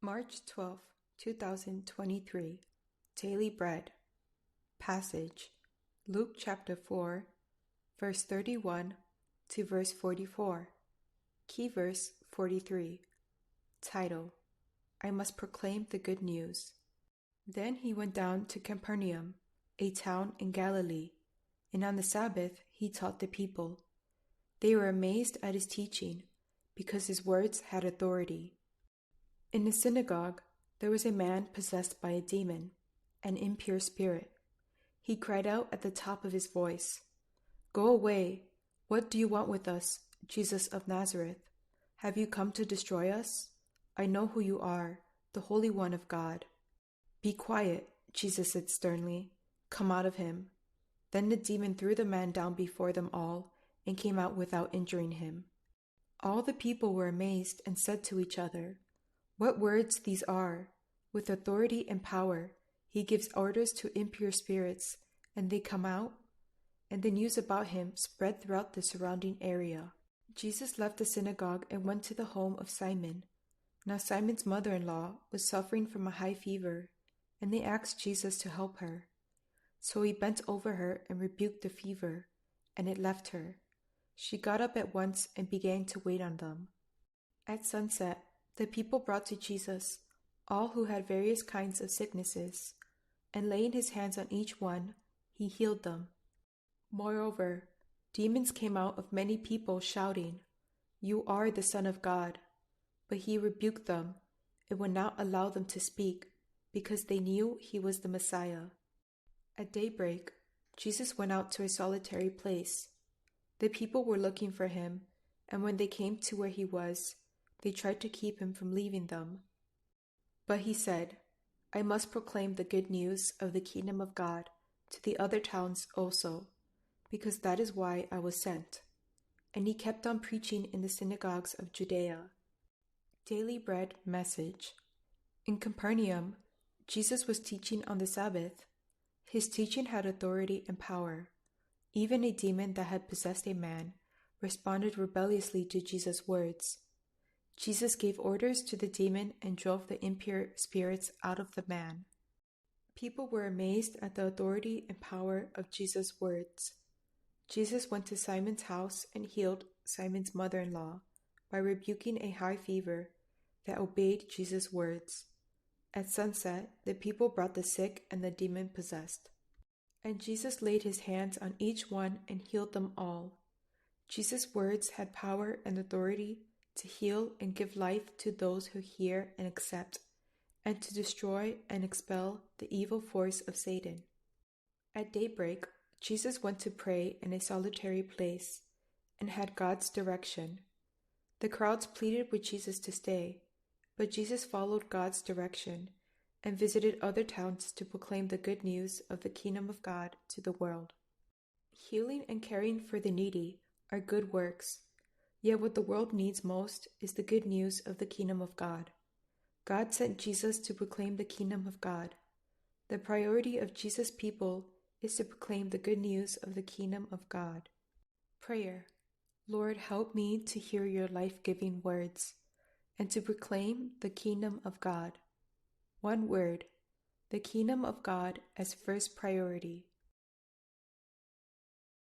March 12, 2023. Daily Bread. Passage: Luke chapter 4, verse 31 to verse 44. Key verse 43. Title: I must proclaim the good news. Then he went down to Capernaum, a town in Galilee, and on the Sabbath he taught the people. They were amazed at his teaching, because his words had authority. In the synagogue there was a man possessed by a demon, an impure spirit. He cried out at the top of his voice, "Go away! What do you want with us, Jesus of Nazareth? Have you come to destroy us? I know who you are, the Holy One of God." "Be quiet," Jesus said sternly. "Come out of him." Then the demon threw the man down before them all and came out without injuring him. All the people were amazed and said to each other, "What words these are! With authority and power, he gives orders to impure spirits, and they come out." And the news about him spread throughout the surrounding area. Jesus left the synagogue and went to the home of Simon. Now Simon's mother-in-law was suffering from a high fever, and they asked Jesus to help her. So he bent over her and rebuked the fever, and it left her. She got up at once and began to wait on them. At sunset, the people brought to Jesus all who had various kinds of sicknesses, and laying his hands on each one, he healed them. Moreover, demons came out of many people shouting, "You are the Son of God." But he rebuked them and would not allow them to speak, because they knew he was the Messiah. At daybreak, Jesus went out to a solitary place. The people were looking for him, and when they came to where he was, they tried to keep him from leaving them. But he said, "I must proclaim the good news of the kingdom of God to the other towns also, because that is why I was sent." And he kept on preaching in the synagogues of Judea. Daily Bread Message. In Capernaum, Jesus was teaching on the Sabbath. His teaching had authority and power. Even a demon that had possessed a man responded rebelliously to Jesus' words. Jesus gave orders to the demon and drove the impure spirits out of the man. People were amazed at the authority and power of Jesus' words. Jesus went to Simon's house and healed Simon's mother-in-law by rebuking a high fever that obeyed Jesus' words. At sunset, the people brought the sick and the demon-possessed. And Jesus laid his hands on each one and healed them all. Jesus' words had power and authority to heal and give life to those who hear and accept, and to destroy and expel the evil force of Satan. At daybreak, Jesus went to pray in a solitary place and had God's direction. The crowds pleaded with Jesus to stay, but Jesus followed God's direction and visited other towns to proclaim the good news of the kingdom of God to the world. Healing and caring for the needy are good works, yet what the world needs most is the good news of the kingdom of God. God sent Jesus to proclaim the kingdom of God. The priority of Jesus' people is to proclaim the good news of the kingdom of God. Prayer. Lord, help me to hear your life-giving words and to proclaim the kingdom of God. One word: the kingdom of God as first priority.